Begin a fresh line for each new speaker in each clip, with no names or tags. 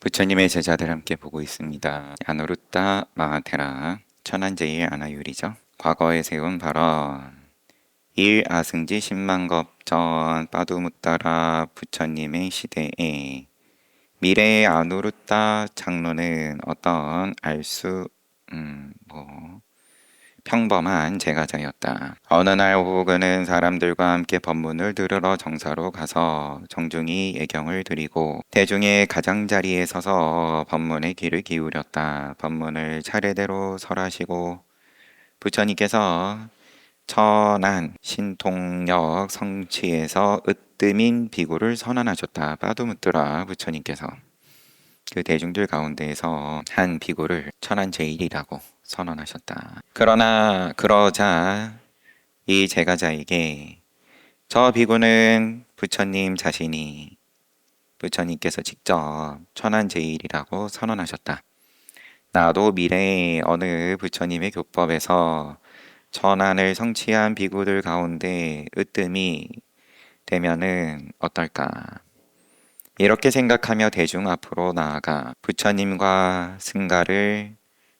부처님의 제자들 함께 보고 있습니다. 아누루타 마하테라 천한제일 아나율이죠. 과거에 세운 발언. 일아승지 10만겁 전 빠두무따라 부처님의 시대에 미래의 아누루타 장로는 어떤 평범한 제가자였다. 어느 날 오후 그는 사람들과 함께 법문을 들으러 정사로 가서 정중히 예경을 드리고 대중의 가장자리에 서서 법문에 귀를 기울였다. 법문을 차례대로 설하시고 부처님께서 천안 신통역 성취에서 으뜸인 비구를 선언하셨다. 빠두묻더라 부처님께서 그 대중들 가운데에서 한 비구를 천안제일이라고 선언하셨다. 그러자 이 제가자에게 저 비구는 부처님께서 직접 천안제일이라고 선언하셨다. 나도 미래에 어느 부처님의 교법에서 천안을 성취한 비구들 가운데 으뜸이 되면은 어떨까? 이렇게 생각하며 대중 앞으로 나아가 부처님과 승가를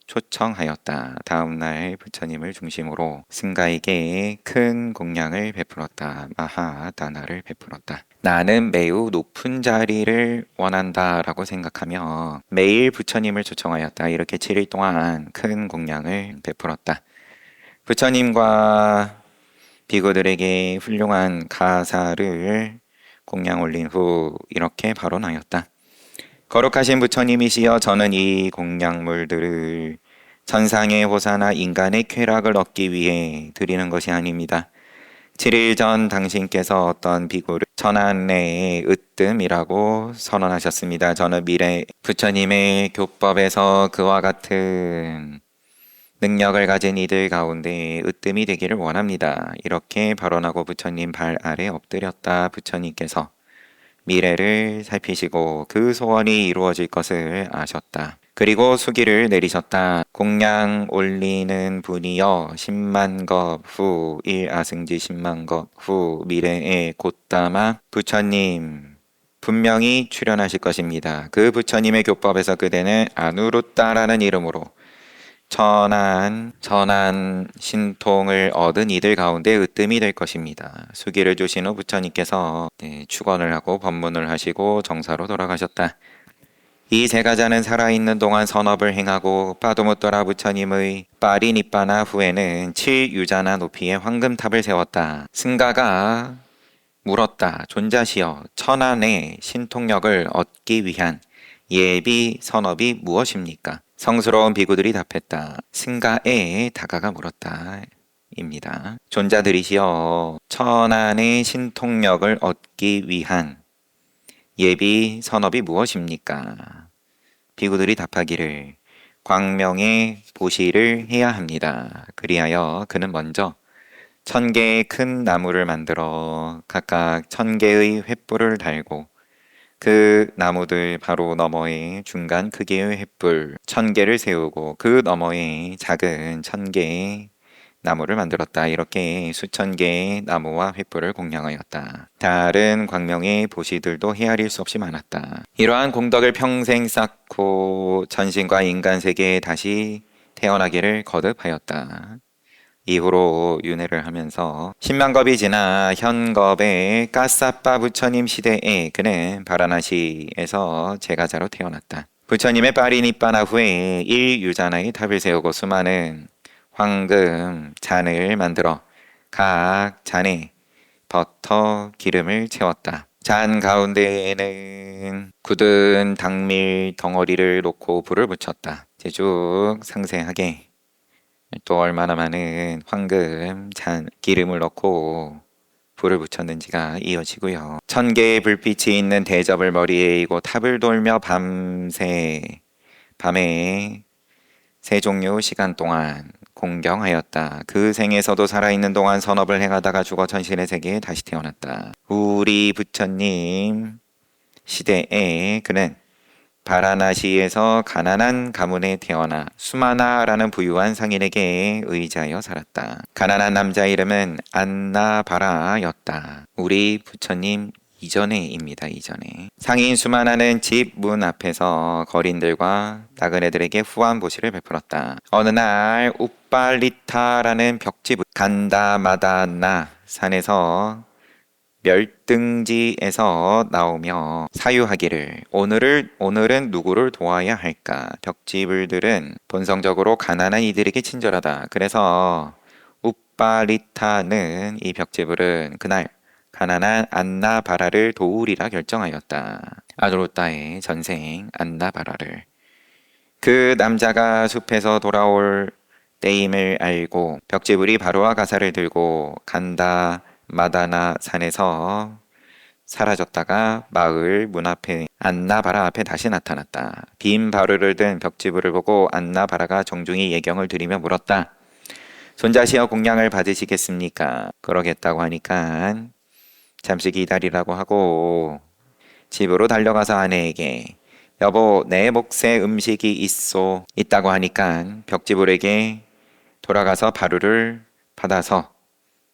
초청하였다. 다음날 부처님을 중심으로 승가에게 큰 공양을 베풀었다. 마하다나를 베풀었다. 나는 매우 높은 자리를 원한다 라고 생각하며 매일 부처님을 초청하였다. 이렇게 7일 동안 큰 공양을 베풀었다. 부처님과 비구들에게 훌륭한 가사를 공양 올린 후 이렇게 발언하였다. 거룩하신 부처님이시여, 저는 이 공양물들을 천상의 호사나 인간의 쾌락을 얻기 위해 드리는 것이 아닙니다. 7일 전 당신께서 어떤 비구를 천안의 으뜸이라고 선언하셨습니다. 저는 미래 부처님의 교법에서 그와 같은 능력을 가진 이들 가운데 으뜸이 되기를 원합니다. 이렇게 발언하고 부처님 발 아래 엎드렸다. 부처님께서 미래를 살피시고 그 소원이 이루어질 것을 아셨다. 그리고 수기를 내리셨다. 공양 올리는 분이여 10만 겁 후 일아승지 10만 겁 후 미래에 곧다마 부처님 분명히 출현하실 것입니다. 그 부처님의 교법에서 그대는 아누루따라는 이름으로 천안 신통을 얻은 이들 가운데 으뜸이 될 것입니다. 수기를 주신 후 부처님께서 축원을 하고 법문을 하시고 정사로 돌아가셨다. 이 제가자는 살아있는 동안 선업을 행하고 빠두무떠라 부처님의 빠리니빠나 후에는 7유자나 높이의 황금탑을 세웠다. 승가가 물었다. 존자시여, 천안의 신통력을 얻기 위한 예비 선업이 무엇입니까? 성스러운 비구들이 답했다. 승가에 다가가 물었다. 입니다. 존자들이시여, 천안의 신통력을 얻기 위한 예비 선업이 무엇입니까? 비구들이 답하기를 광명의 보시를 해야 합니다. 그리하여 그는 먼저 1000개의 큰 나무를 만들어 각각 1000개의 횃불을 달고 그 나무들 바로 너머에 중간 크기의 횃불 1000개를 세우고 그 너머에 작은 1000개의 나무를 만들었다. 이렇게 수천 개의 나무와 횃불을 공양하였다. 다른 광명의 보시들도 헤아릴 수 없이 많았다. 이러한 공덕을 평생 쌓고 전신과 인간 세계에 다시 태어나기를 거듭하였다. 이후로 윤회를 하면서 10만 겁이 지나 현겁의 까사빠 부처님 시대에 그는 바라나시에서 제가자로 태어났다. 부처님의 빠리니빠나 후에 일유자나의 탑을 세우고 수많은 황금 잔을 만들어 각 잔에 버터 기름을 채웠다. 잔 가운데에는 굳은 당밀 덩어리를 놓고 불을 붙였다. 쭉 상세하게 또 얼마나 많은 황금 잔 기름을 넣고 불을 붙였는지가 이어지고요. 1000개의 불빛이 있는 대접을 머리에 이고 탑을 돌며 밤에 세 종류 시간 동안 공경하였다. 그 생에서도 살아있는 동안 선업을 행하다가 죽어 천신의 세계에 다시 태어났다. 우리 부처님 시대에 그는 바라나시에서 가난한 가문에 태어나 수마나라는 부유한 상인에게 의지하여 살았다. 가난한 남자 이름은 안나바라였다. 우리 부처님 이전에입니다. 이전에. 상인 수만하는 집 문 앞에서 거린들과 나그네들에게 후한 보시를 베풀었다. 어느 날 우빨리타라는 벽집 간다마다나 산에서 멸등지에서 나오며 사유하기를 오늘은 누구를 도와야 할까? 벽지불들은 본성적으로 가난한 이들에게 친절하다. 그래서 우빨리타는 이 벽지불은 그날 가난한 안나바라를 도우리라 결정하였다. 아드로타의 전생 안나바라를. 그 남자가 숲에서 돌아올 때임을 알고 벽지불이 바로와 가사를 들고 간다 마다나 산에서 사라졌다가 마을 문 앞에 안나바라 앞에 다시 나타났다. 빈 바루를 든 벽지불을 보고 안나바라가 정중히 예경을 드리며 물었다. 손자시여 공양을 받으시겠습니까? 그러겠다고 하니까 잠시 기다리라고 하고 집으로 달려가서 아내에게 여보 내 몫에 음식이 있다고 하니까 벽지불에게 돌아가서 바루를 받아서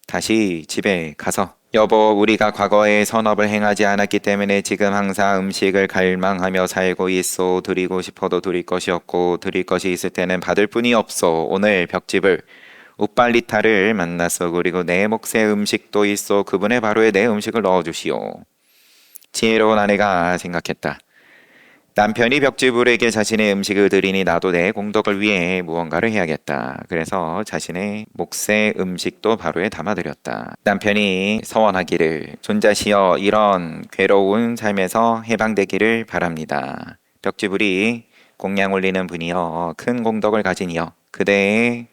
다시 집에 가서 여보 우리가 과거에 선업을 행하지 않았기 때문에 지금 항상 음식을 갈망하며 살고 있소. 드리고 싶어도 드릴 것이 없고 드릴 것이 있을 때는 받을 뿐이 없소. 오늘 벽집을 우빨리타를 만났어. 그리고 내 몫에 음식도 있소. 그분의 바로에 내 음식을 넣어주시오. 지혜로운 아내가 생각했다. 남편이 벽지불에게 자신의 음식을 드리니 나도 내 공덕을 위해 무언가를 해야겠다. 그래서 자신의 몫의 음식도 바로에 담아드렸다. 남편이 서원하기를 존자시여 이런 괴로운 삶에서 해방되기를 바랍니다. 벽지불이 공양 올리는 분이여 큰 공덕을 가지니여 그대의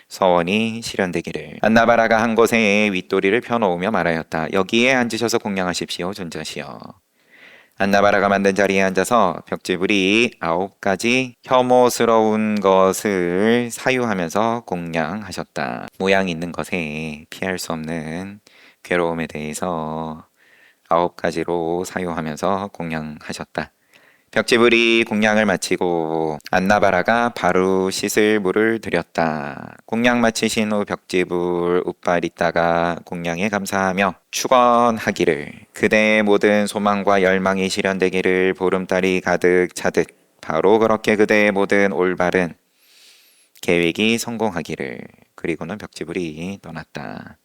서원이 실현되기를. 안나바라가 한 곳에 윗도리를 펴놓으며 말하였다. 여기에 앉으셔서 공양하십시오 존자시여. 안나바라가 만든 자리에 앉아서 벽지불이 9가지 혐오스러운 것을 사유하면서 공양하셨다. 모양 있는 것에 피할 수 없는 괴로움에 대해서 9가지로 사유하면서 공양하셨다. 벽지불이 공양을 마치고 안나바라가 바로 씻을 물을 드렸다. 공양 마치신 후 벽지불 우빨리타가 공양에 감사하며 축원하기를 그대의 모든 소망과 열망이 실현되기를 보름달이 가득 차듯 바로 그렇게 그대의 모든 올바른 계획이 성공하기를. 그리고는 벽지불이 떠났다.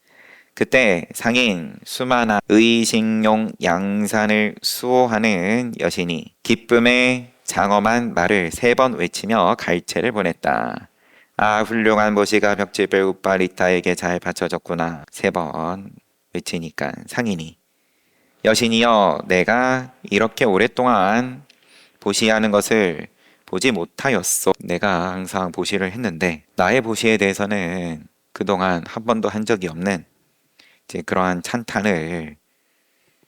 그때 상인 수마나 의식용 양산을 수호하는 여신이 기쁨의 장엄한 말을 3번 외치며 갈채를 보냈다. 아 훌륭한 모시가 벽집을 우빨리타에게 잘 바쳐졌구나. 3번 외치니까 상인이 여신이여 내가 이렇게 오랫동안 보시하는 것을 보지 못하였소. 내가 항상 보시를 했는데 나의 보시에 대해서는 그동안 한 번도 한 적이 없는 이제 그러한 찬탄을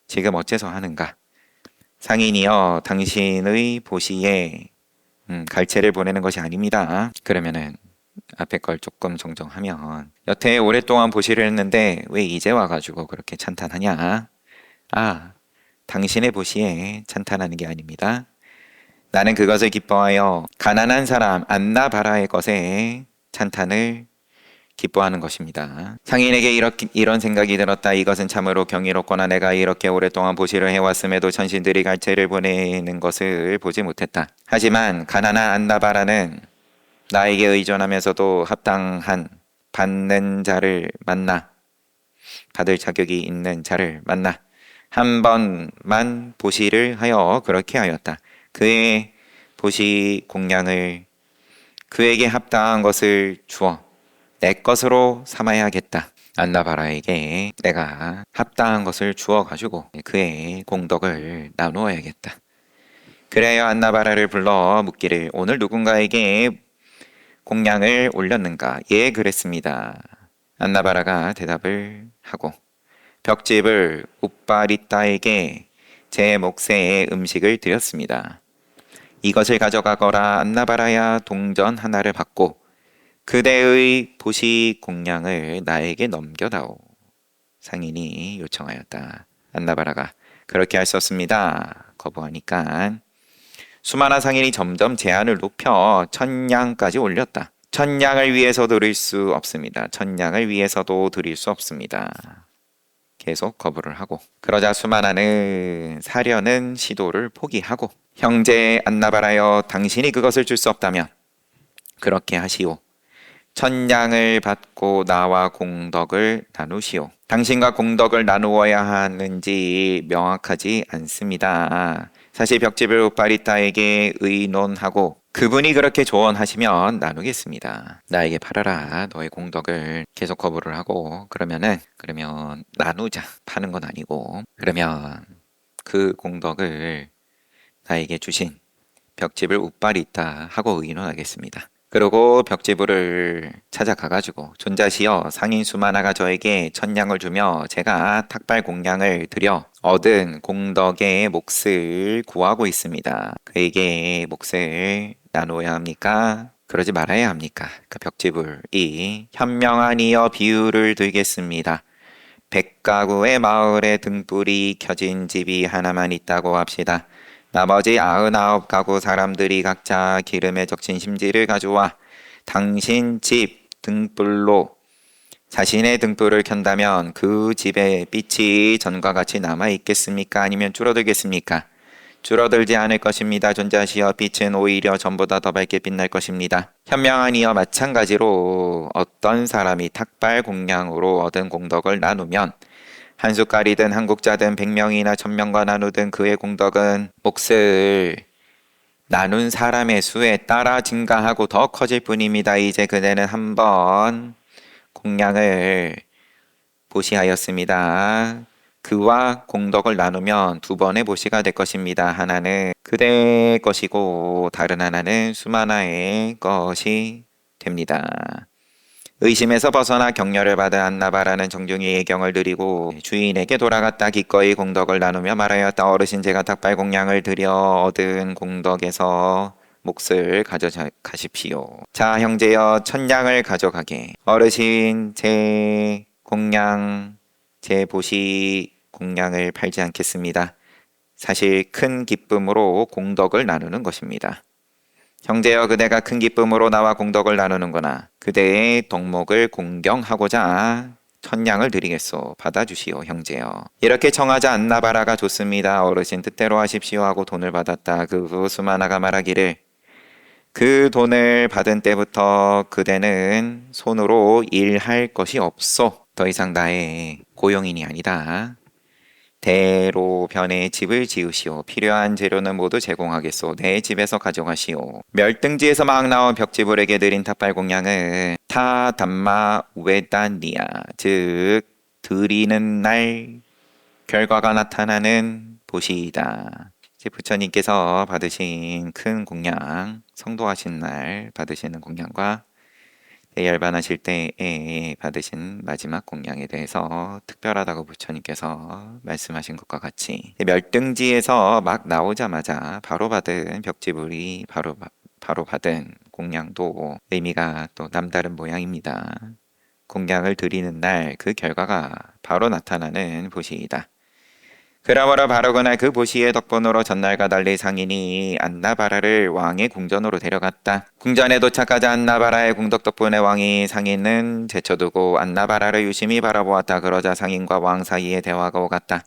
지금 어째서 하는가? 상인이여 당신의 보시에 갈채를 보내는 것이 아닙니다. 그러면은 앞에 걸 조금 정정하면 여태 오랫동안 보시를 했는데 왜 이제 와가지고 그렇게 찬탄하냐? 아 당신의 보시에 찬탄하는 게 아닙니다. 나는 그것을 기뻐하여 가난한 사람 안나바라의 것에 찬탄을 기뻐하는 것입니다. 상인에게 이런 생각이 들었다. 이것은 참으로 경이롭거나 내가 이렇게 오랫동안 보시를 해왔음에도 천신들이 갈채를 보내는 것을 보지 못했다. 하지만 가난한 안나바라는 나에게 의존하면서도 합당한 받는 자를 만나 받을 자격이 있는 자를 만나 한 번만 보시를 하여 그렇게 하였다. 그의 보시 공양을 그에게 합당한 것을 주어 내 것으로 삼아야겠다. 안나바라에게 내가 합당한 것을 주어 가지고 그의 공덕을 나누어야겠다. 그래야 안나바라를 불러 묻기를 오늘 누군가에게 공양을 올렸는가? 예 그랬습니다. 안나바라가 대답을 하고 벽집을 우빨리타에게 제 몫의 음식을 드렸습니다. 이것을 가져가거라. 안나바라야 동전 하나를 받고 그대의 보시 공양을 나에게 넘겨다오. 상인이 요청하였다. 안나바라가 그렇게 할 수 없습니다. 거부하니까 수많은 상인이 점점 제한을 높여 1000냥까지 올렸다. 1000냥을 위해서 드릴 수 없습니다. 1000냥을 위해서도 드릴 수 없습니다. 계속 거부를 하고, 그러자 수만아는 사려는 시도를 포기하고, 형제 안나바라여, 당신이 그것을 줄 수 없다면 그렇게 하시오. 천냥을 받고 나와 공덕을 나누시오. 당신과 공덕을 나누어야 하는지 명확하지 않습니다. 사실 벽집을 우빠리따에게 의논하고 그분이 그렇게 조언하시면 나누겠습니다. 나에게 팔아라. 너의 공덕을 계속 거부를 하고 그러면 나누자. 파는 건 아니고 그러면 그 공덕을 나에게 주신 벽집을 우빠리따 하고 의논하겠습니다. 그리고 벽지부를 찾아가가지고 존자시여 상인 수만아가 저에게 천냥을 주며 제가 탁발 공양을 드려 얻은 공덕의 몫을 구하고 있습니다. 그에게 몫을 나누어야 합니까? 그러지 말아야 합니까? 그 벽지불이 현명한 이어 비유를 들겠습니다. 100가구의 마을에 등불이 켜진 집이 하나만 있다고 합시다. 나머지 99가구 사람들이 각자 기름에 적신 심지를 가져와 당신 집 등불로 자신의 등불을 켠다면 그 집의 빛이 전과 같이 남아 있겠습니까? 아니면 줄어들겠습니까? 줄어들지 않을 것입니다. 존자시여 빛은 오히려 전보다 더 밝게 빛날 것입니다. 현명한 이와 마찬가지로 어떤 사람이 탁발 공양으로 얻은 공덕을 나누면 한 숟갈이든 한 국자든 100명이나 1000명과 나누든 그의 공덕은 몫을 나눈 사람의 수에 따라 증가하고 더 커질 뿐입니다. 이제 그대는 한번 공양을 보시하였습니다. 그와 공덕을 나누면 두 번의 보시가 될 것입니다. 하나는 그대의 것이고 다른 하나는 수만아의 것이 됩니다. 의심에서 벗어나 격려를 받은 안나바라는 정중히 예경을 드리고 주인에게 돌아갔다 기꺼이 공덕을 나누며 말하였다. 어르신 제가 탁발 공양을 드려 얻은 공덕에서 몫을 가져가십시오. 자 형제여 천냥을 가져가게. 어르신 제 공양 제 보시 공양을 팔지 않겠습니다. 사실 큰 기쁨으로 공덕을 나누는 것입니다. 형제여 그대가 큰 기쁨으로 나와 공덕을 나누는구나. 그대의 덕목을 공경하고자 천냥을 드리겠소. 받아주시오 형제여. 이렇게 청하자 안나바라가 좋습니다. 어르신 뜻대로 하십시오 하고 돈을 받았다. 그 후 수만아가 말하기를 그 돈을 받은 때부터 그대는 손으로 일할 것이 없소. 더 이상 나의 고용인이 아니다. 대로변에 집을 지으시오. 필요한 재료는 모두 제공하겠소. 내 집에서 가져가시오. 멸등지에서 막 나온 벽지불에게 드린 탁발 공양은 타담마 우에다니아 즉 드리는 날 결과가 나타나는 보시이다. 부처님께서 받으신 큰 공양, 성도하신 날 받으시는 공양과 열반하실 때에 받으신 마지막 공양에 대해서 특별하다고 부처님께서 말씀하신 것과 같이 멸등지에서 막 나오자마자 바로 받은 벽지불이 바로 받은 공양도 의미가 또 남다른 모양입니다. 공양을 드리는 날 그 결과가 바로 나타나는 보시이다. 그러므로 바로 그날 그 보시의 덕분으로 전날과 달리 상인이 안나바라를 왕의 궁전으로 데려갔다. 궁전에 도착하자 안나바라의 공덕 덕분에 왕이 상인은 제쳐두고 안나바라를 유심히 바라보았다. 그러자 상인과 왕 사이에 대화가 오갔다.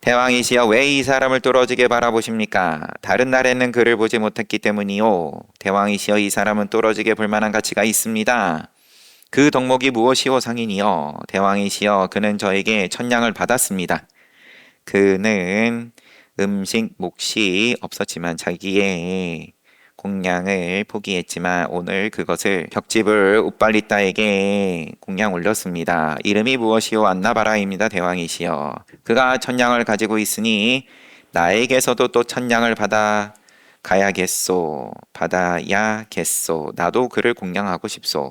대왕이시여 왜 이 사람을 뚫어지게 바라보십니까? 다른 날에는 그를 보지 못했기 때문이요. 대왕이시여 이 사람은 뚫어지게 볼만한 가치가 있습니다. 그 덕목이 무엇이오 상인이여? 대왕이시여 그는 저에게 천냥을 받았습니다. 그는 음식 몫이 없었지만 자기의 공양을 포기했지만 오늘 그것을 벽집을 우빨리따에게 공양 올렸습니다. 이름이 무엇이오? 안나바라입니다. 대왕이시여 그가 천냥을 가지고 있으니 나에게서도 또 천냥을 받아야겠소. 나도 그를 공양하고 싶소.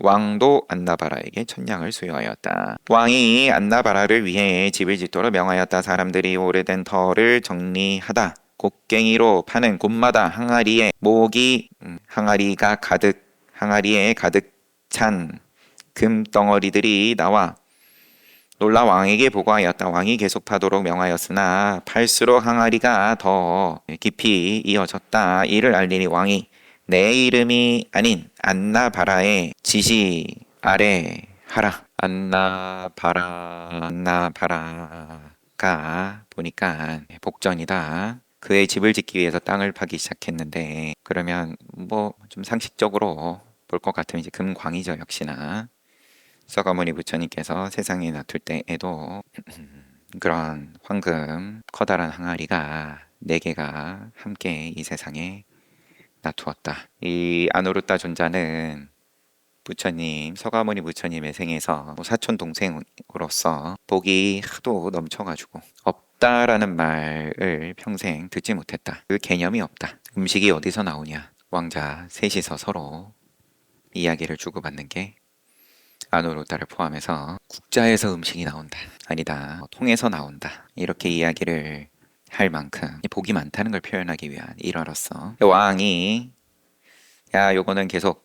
왕도 안나바라에게 천냥을 수여하였다. 왕이 안나바라를 위해 집을 짓도록 명하였다. 사람들이 오래된 터를 정리하다 곡괭이로 파는 곳마다 항아리에 항아리에 가득 찬 금덩어리들이 나와 놀라 왕에게 보고하였다. 왕이 계속 파도록 명하였으나 팔수록 항아리가 더 깊이 이어졌다. 이를 알리니 왕이 내 이름이 아닌 안나바라의 지시 아래 하라. 안나바라가 보니까 복전이다. 그의 집을 짓기 위해서 땅을 파기 시작했는데 그러면 뭐 좀 상식적으로 볼 것 같으면 이제 금광이죠 역시나. 서가모니 부처님께서 세상에 놔둘 때에도 그런 황금 커다란 항아리가 네 개가 함께 이 세상에 놔두었다. 이 아누루타 존자는 부처님, 서가모니 부처님의 생에서 사촌 동생으로서 복이 하도 넘쳐가지고 없다라는 말을 평생 듣지 못했다. 그 개념이 없다. 음식이 어디서 나오냐? 왕자 셋이서 서로 이야기를 주고받는 게 아누루타를 포함해서 국자에서 음식이 나온다. 아니다. 통에서 나온다. 이렇게 이야기를 할 만큼 복이 많다는 걸 표현하기 위한 일화로서 왕이 야 요거는 계속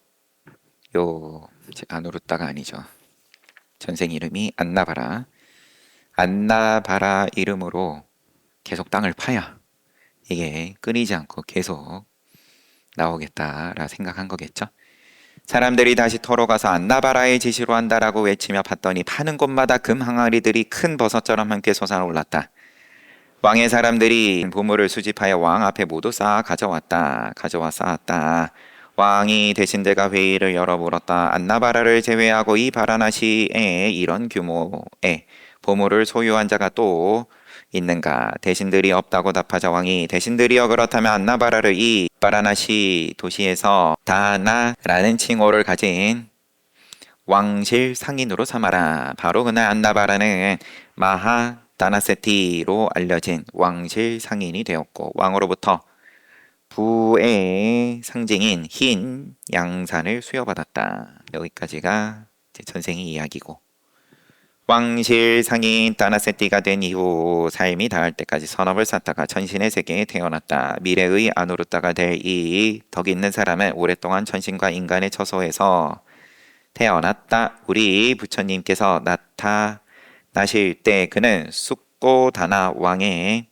요 아누루타가 아니죠. 전생 이름이 안나바라. 안나바라 이름으로 계속 땅을 파야 이게 끊이지 않고 계속 나오겠다라 생각한 거겠죠. 사람들이 다시 터로 가서 안나바라의 지시로 한다라고 외치며 봤더니 파는 곳마다 금 항아리들이 큰 버섯처럼 함께 솟아올랐다. 왕의 사람들이 보물을 수집하여 왕 앞에 모두 쌓아 가져와 쌓았다. 왕이 대신들과 회의를 열어 물었다. 안나바라를 제외하고 이 바라나시에 이런 규모의 보물을 소유한 자가 또 있는가? 대신들이 없다고 답하자 왕이 대신들이여 그렇다면 안나바라를 이 바라나시 도시에서 다나라는 칭호를 가진 왕실 상인으로 삼아라. 바로 그날 안나바라는 마하다나세티로 알려진 왕실 상인이 되었고 왕으로부터 부의 상징인 흰 양산을 수여받았다. 여기까지가 제 전생의 이야기고 왕실 상인 다나세티가 된 이후 삶이 닿을 때까지 선업을 쌓다가 천신의 세계에 태어났다. 미래의 아누루타가 될 이 덕 있는 사람은 오랫동안 천신과 인간의 처소에서 태어났다. 우리 부처님께서 나타나실 때 그는 숫고다나 왕의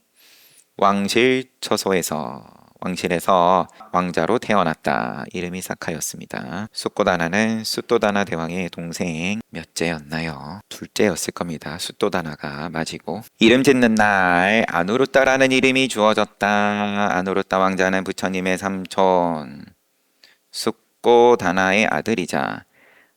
왕실 처소에서 왕실에서 왕자로 태어났다. 이름이 사카였습니다. 숫고다나는 숫도다나 대왕의 동생 몇째였나요? 둘째였을 겁니다. 숫도다나가 맞이고 이름 짓는 날 아누루타라는 이름이 주어졌다. 아누루타 왕자는 부처님의 삼촌 숫고다나의 아들이자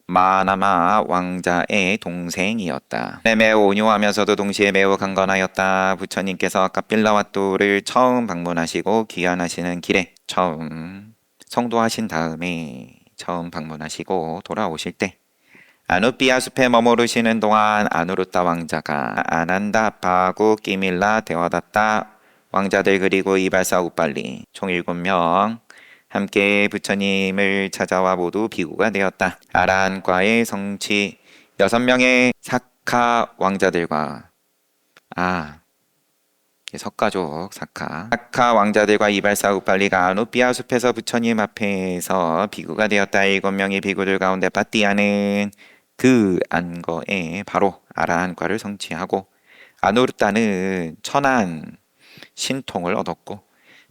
마나마 왕자의 동생이었다. 매우 온유하면서도 동시에 매우 강건하였다. 부처님께서 카필라와토를 처음 방문하시고 귀환하시는 길에 처음 성도하신 다음에 처음 방문하시고 돌아오실 때 아누피아 숲에 머무르시는 동안 아누루타 왕자가 아난다 바구 끼밀라 데와다타 왕자들 그리고 이발사 우빨리 총 7명 함께 부처님을 찾아와 모두 비구가 되었다. 아란과의 성취 6명의 사카 왕자들과 석가족 사카 왕자들과 이발사 우팔리가 아누피아 숲에서 부처님 앞에서 비구가 되었다. 7명의 비구들 가운데 바띠아는 그 안거에 바로 아라한과를 성취하고 아누르타는 천안 신통을 얻었고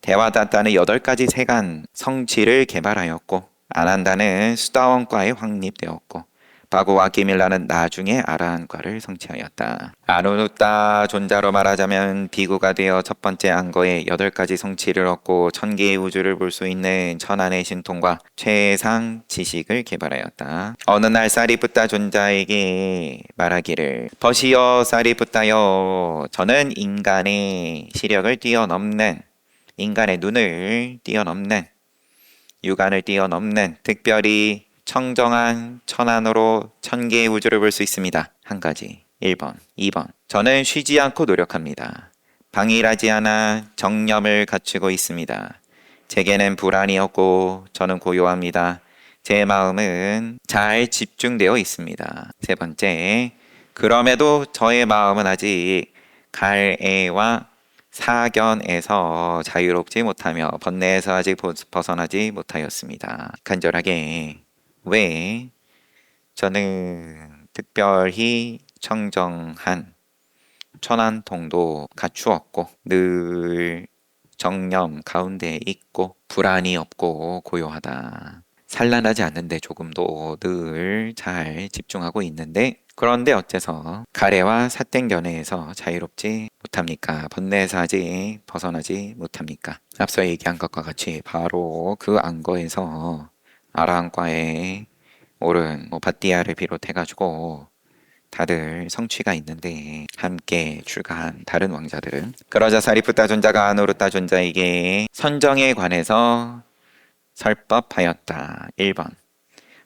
대와다타는 8가지 세간 성취를 개발하였고 아난다는 수다원과에 확립되었고 바구와 기밀라는 나중에 아라한과를 성취하였다. 아누루타 존자로 말하자면 비구가 되어 첫 번째 안거에 8가지 성취를 얻고 1000개의 우주를 볼 수 있는 천안의 신통과 최상 지식을 개발하였다. 어느 날 사리푸타 존자에게 말하기를 버시어 사리푸타여 저는 인간의 시력을 뛰어넘는 인간의 눈을 뛰어넘는 육안을 뛰어넘는 특별히 청정한 천안으로 1000개의 우주를 볼 수 있습니다. 한 가지 1번 2번 저는 쉬지 않고 노력합니다. 방일하지 않아 정념을 갖추고 있습니다. 제게는 불안이 없고 저는 고요합니다. 제 마음은 잘 집중되어 있습니다. 세 번째 그럼에도 저의 마음은 아직 갈애와 사견에서 자유롭지 못하며 번뇌에서 아직 벗어나지 못하였습니다. 간절하게 왜 저는 특별히 청정한 천안통도 갖추었고 늘 정념 가운데 있고 불안이 없고 고요하다. 산란하지 않는데 조금도 늘 잘 집중하고 있는데 그런데 어째서 가래와 사땡견해에서 자유롭지 못합니까? 번뇌에서 아직 벗어나지 못합니까? 앞서 얘기한 것과 같이 바로 그 안거에서 아라한과에 오른 밧디아를 비롯해가지고 다들 성취가 있는데 함께 출가한 다른 왕자들은 그러자 사리푸타 존자가 아누르타 존자에게 선정에 관해서 설법하였다. 1번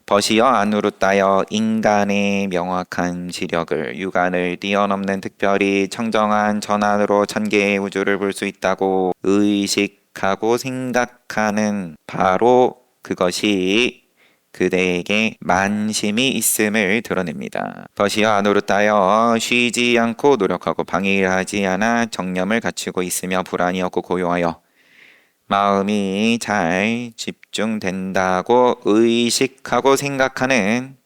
버시어 아누르타여 인간의 명확한 시력을 유관을 뛰어넘는 특별히 청정한 전환으로 천개의 우주를 볼 수 있다고 의식하고 생각하는 바로 그것이 그대에게 만심이 있음을 드러냅니다. 버시어 아누르타여 쉬지 않고 노력하고 방일하지 않아 정념을 갖추고 있으며 불안이 없고 고요하여 마음이 잘 집중된다고 의식하고 생각하는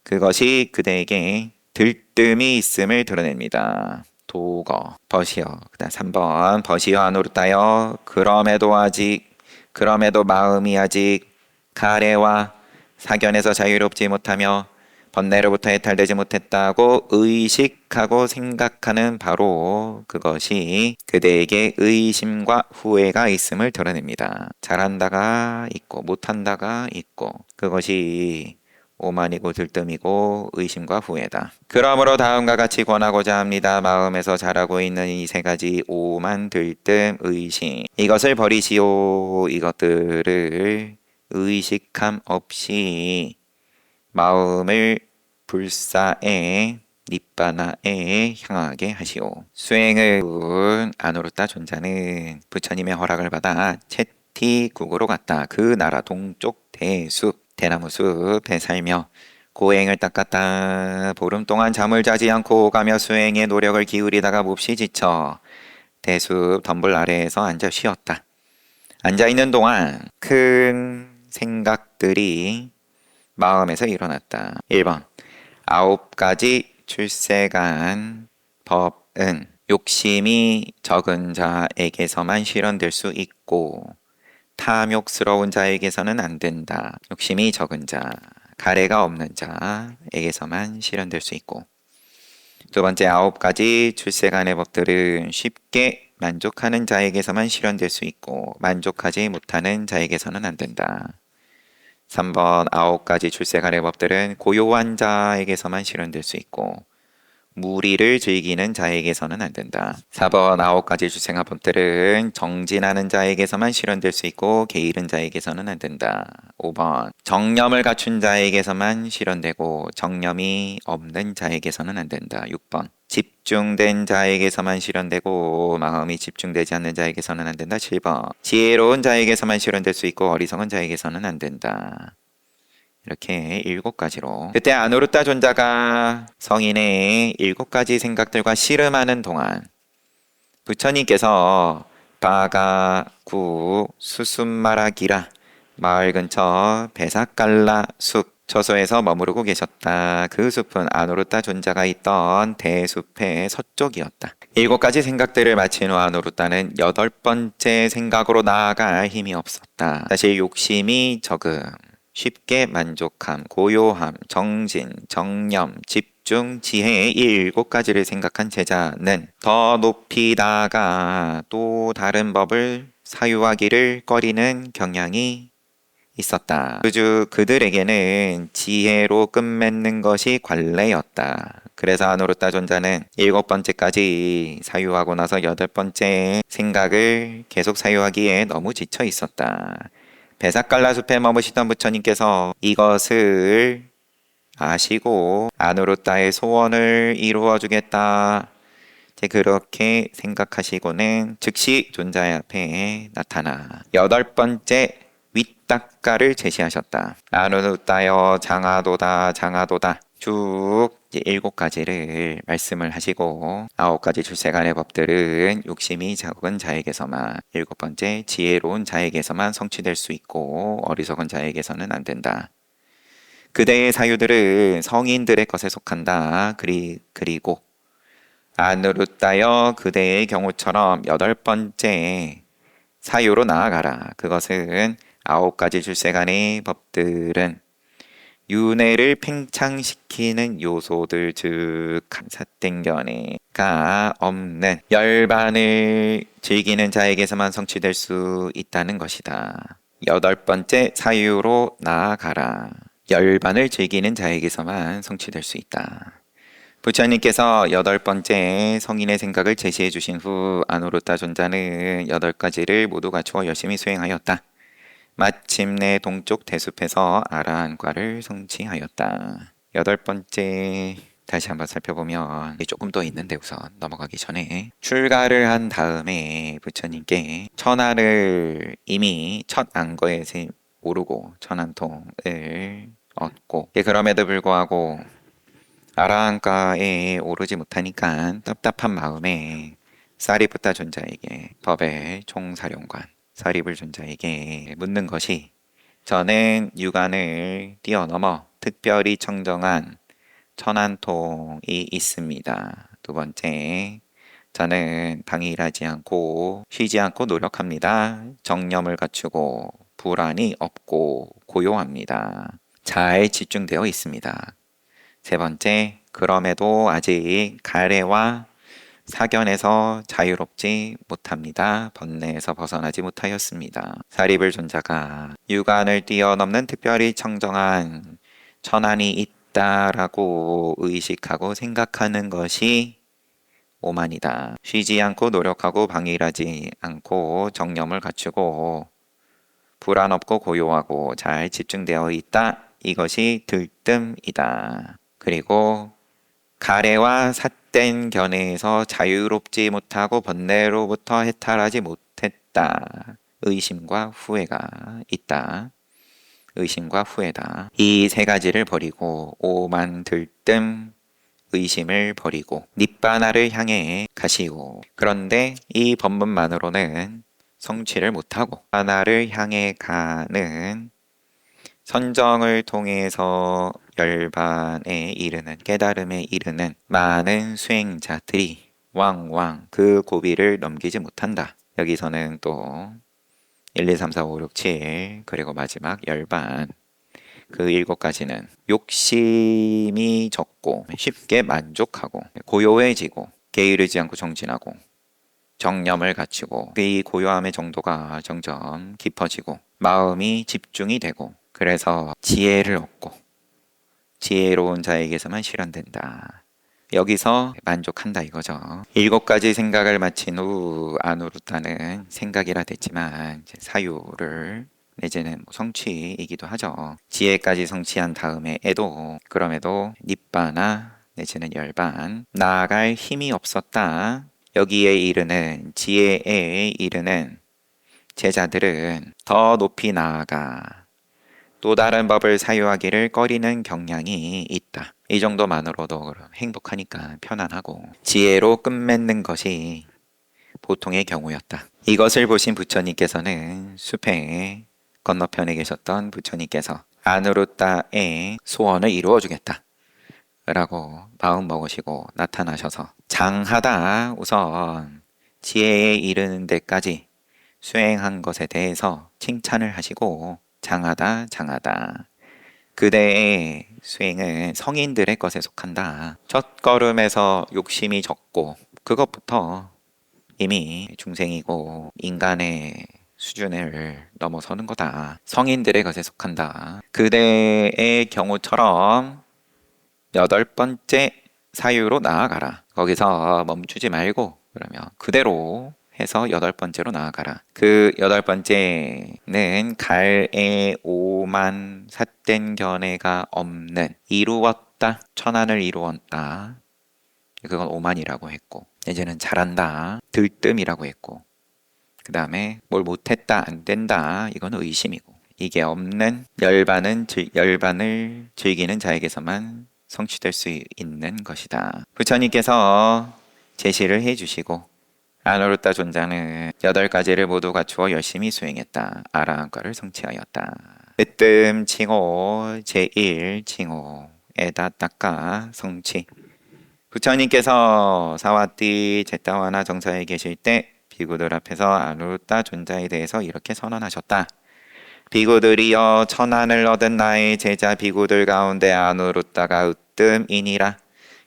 그것이 그대에게 들뜸이 있음을 드러냅니다. 도거 버시어 그다음 3번 버시어 아누르타여 그럼에도 마음이 아직 가래와 사견에서 자유롭지 못하며 번뇌로부터 해탈되지 못했다고 의식하고 생각하는 바로 그것이 그대에게 의심과 후회가 있음을 드러냅니다. 잘한다가 있고 못한다가 있고 그것이 오만이고 들뜸이고 의심과 후회다. 그러므로 다음과 같이 권하고자 합니다. 마음에서 자라고 있는 이 세 가지 오만, 들뜸, 의심 이것을 버리시오. 이것들을 의식함 없이 마음을 불사에 니빠나에 향하게 하시오. 수행을 군 아누르타 존자는 부처님의 허락을 받아 채티국으로 갔다. 그 나라 동쪽 대숲 대나무 숲에 살며 고행을 닦았다. 보름 동안 잠을 자지 않고 가며 수행에 노력을 기울이다가 몹시 지쳐 대숲 덤불 아래에서 앉아 쉬었다. 앉아있는 동안 큰 생각들이 마음에서 일어났다. 1번 9가지 출세간 법은 욕심이 적은 자에게서만 실현될 수 있고 탐욕스러운 자에게서는 안 된다. 욕심이 적은 자, 가래가 없는 자에게서만 실현될 수 있고 두 번째 9가지 출세간의 법들은 쉽게 만족하는 자에게서만 실현될 수 있고 만족하지 못하는 자에게서는 안 된다. 3번 9가지 출세간의 법들은 고요한 자에게서만 실현될 수 있고 무리를 즐기는 자에게서는 안 된다. 4번 9가지 출세간 법들은 정진하는 자에게서만 실현될 수 있고 게으른 자에게서는 안 된다. 5번 정념을 갖춘 자에게서만 실현되고 정념이 없는 자에게서는 안 된다. 6번 집중된 자에게서만 실현되고 마음이 집중되지 않는 자에게서는 안 된다. 7번 지혜로운 자에게서만 실현될 수 있고 어리석은 자에게서는 안 된다. 이렇게 7가지로 그때 아누르타 존자가 성인의 7가지 생각들과 씨름하는 동안 부처님께서 바가구 수숨마라기라 마을 근처 베사깔라 숲 처소에서 머무르고 계셨다. 그 숲은 아누르타 존자가 있던 대숲의 서쪽이었다. 7가지 생각들을 마친 후 아누르타는 8번째 생각으로 나아갈 힘이 없었다. 사실 욕심이 적음, 쉽게 만족함, 고요함, 정진, 정념, 집중, 지혜의 이 7가지를 생각한 제자는 더 높이 나아가 또 다른 법을 사유하기를 꺼리는 경향이 있었다. 그들에게는 지혜로 끝맺는 것이 관례였다. 그래서 아누르타 존자는 7번째까지 사유하고 나서 8번째 생각을 계속 사유하기에 너무 지쳐 있었다. 베사깔라 숲에 머무시던 부처님께서 이것을 아시고 아누르타의 소원을 이루어 주겠다. 그렇게 생각하시고는 즉시 존자의 앞에 나타나 8번째 윗닦가를 제시하셨다. 아누르타여 장하도다 장하도다 쭉 7가지를 말씀을 하시고 9가지 출세간의 법들은 욕심이 적은 자에게서만 7번째 지혜로운 자에게서만 성취될 수 있고 어리석은 자에게서는 안 된다. 그대의 사유들은 성인들의 것에 속한다. 그리고 아누르타여 그대의 경우처럼 8번째 사유로 나아가라. 그것은 9가지 출세간의 법들은 윤회를 팽창시키는 요소들 즉 삿땡견해가 없는 열반을 즐기는 자에게서만 성취될 수 있다는 것이다. 8번째 사유로 나아가라. 열반을 즐기는 자에게서만 성취될 수 있다. 부처님께서 8번째 성인의 생각을 제시해 주신 후 아누루타 존자는 8가지를 모두 갖추어 열심히 수행하였다. 마침내 동쪽 대숲에서 아라한과를 성취하였다. 8번째 다시 한번 살펴보면 조금 더 있는데 우선 넘어가기 전에 출가를 한 다음에 부처님께 천안을 이미 첫 안거에 오르고 천안통을 얻고 그럼에도 불구하고 아라한가에 오르지 못하니까 답답한 마음에 사리푸타 존자에게 법의 총사령관 사리불 존자에게 묻는 것이 저는 유관을 뛰어넘어 특별히 청정한 천안통이 있습니다. 두 번째, 저는 방일하지 않고 쉬지 않고 노력합니다. 정념을 갖추고 불안이 없고 고요합니다. 잘 집중되어 있습니다. 세 번째, 그럼에도 아직 가래와 사견에서 자유롭지 못합니다. 번뇌에서 벗어나지 못하였습니다. 사리불 존자가 유관을 뛰어넘는 특별히 청정한 천안이 있다라고 의식하고 생각하는 것이 오만이다. 쉬지 않고 노력하고 방일하지 않고 정념을 갖추고 불안 없고 고요하고 잘 집중되어 있다. 이것이 들뜸이다. 그리고 가래와 삿된 견해에서 자유롭지 못하고 번뇌로부터 해탈하지 못했다. 의심과 후회가 있다. 의심과 후회다. 이 세 가지를 버리고 오만 들뜸 의심을 버리고 닛바나를 향해 가시고 그런데 이 법문만으로는 성취를 못하고 바나를 향해 가는 선정을 통해서 열반에 이르는 깨달음에 이르는 많은 수행자들이 왕왕 그 고비를 넘기지 못한다. 여기서는 또 1, 2, 3, 4, 5, 6, 7 그리고 마지막 열반 그 7가지는 욕심이 적고 쉽게 만족하고 고요해지고 게으르지 않고 정진하고 정념을 갖추고 이 고요함의 정도가 점점 깊어지고 마음이 집중이 되고 그래서 지혜를 얻고 지혜로운 자에게서만 실현된다. 여기서 만족한다 이거죠. 7가지 생각을 마친 후 아누루타는 생각이라 됐지만 사유를 내지는 성취이기도 하죠. 지혜까지 성취한 다음에도 그럼에도 닛바나 내지는 열반 나아갈 힘이 없었다. 여기에 이르는 지혜에 이르는 제자들은 더 높이 나아가 또 다른 법을 사유하기를 꺼리는 경향이 있다. 이 정도만으로도 그럼 행복하니까 편안하고 지혜로 끝맺는 것이 보통의 경우였다. 이것을 보신 부처님께서는 숲의 건너편에 계셨던 부처님께서 아누루타의 소원을 이루어 주겠다 라고 마음 먹으시고 나타나셔서 장하다 우선 지혜에 이르는 데까지 수행한 것에 대해서 칭찬을 하시고 장하다 장하다 그대의 수행은 성인들의 것에 속한다. 첫 걸음에서 욕심이 적고 그것부터 이미 중생이고 인간의 수준을 넘어서는 거다. 성인들의 것에 속한다. 그대의 경우처럼 8번째 사유로 나아가라. 거기서 멈추지 말고 그러면 그대로 해서 8번째로 나아가라. 그 8번째는 갈에 오만 삿된 견해가 없는 이루었다. 천안을 이루었다. 그건 오만이라고 했고 이제는 잘한다. 들뜸이라고 했고 그 다음에 뭘 못했다. 안 된다. 이건 의심이고 이게 없는 열반을 즐기는 자에게서만 성취될 수 있는 것이다. 부처님께서 제시를 해주시고 아누루타 존자는 8가지를 모두 갖추어 열심히 수행했다. 아라한과를 성취하였다. 으뜸 칭호 제1 칭호 에다 닦아 성취. 부처님께서 사와띠 제타와나 정사에 계실 때 비구들 앞에서 아누루타 존자에 대해서 이렇게 선언하셨다. 비구들이여 천안을 얻은 나의 제자 비구들 가운데 아누루따가 으뜸이니라.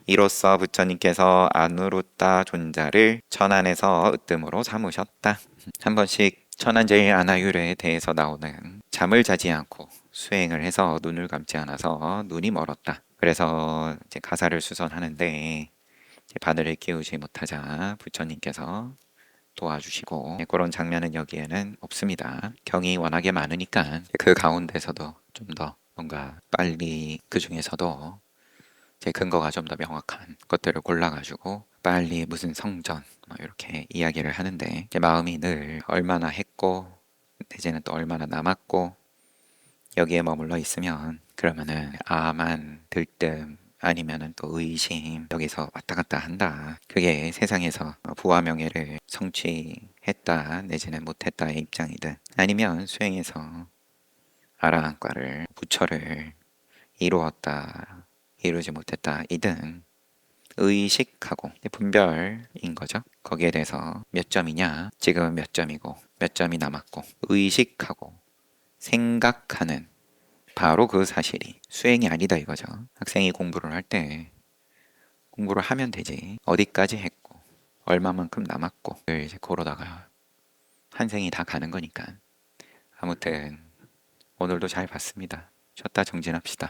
이로써 부처님께서 아누루따 존자를 천안에서 으뜸으로 삼으셨다. 한 번씩 천안제일 아나율에 대해서 나오는 잠을 자지 않고 수행을 해서 눈을 감지 않아서 눈이 멀었다. 그래서 이제 가사를 수선하는데 바늘을 끼우지 못하자 부처님께서 도와주시고 그런 장면은 여기에는 없습니다. 경이 워낙에 많으니까 그 가운데서도 좀 더 뭔가 빨리 그 중에서도 제 근거가 좀 더 명확한 것들을 골라가지고 빨리 무슨 성전 뭐 이렇게 이야기를 하는데 제 마음이 늘 얼마나 했고 내지는 또 얼마나 남았고 여기에 머물러 있으면 그러면은 아만 들뜸 아니면은 또 의심 여기서 왔다 갔다 한다. 그게 세상에서 부와 명예를 성취했다 내지는 못했다의 입장이든 아니면 수행해서 아라한과를 부처를 이루었다 이루지 못했다 이든 의식하고 분별인 거죠. 거기에 대해서 몇 점이냐 지금은 몇 점이고 몇 점이 남았고 의식하고 생각하는 바로 그 사실이 수행이 아니다 이거죠. 학생이 공부를 할 때 공부를 하면 되지 어디까지 했고 얼마만큼 남았고 를 이제 고르다가 한 생이 다 가는 거니까. 아무튼 오늘도 잘 봤습니다. 쉬었다 정진합시다.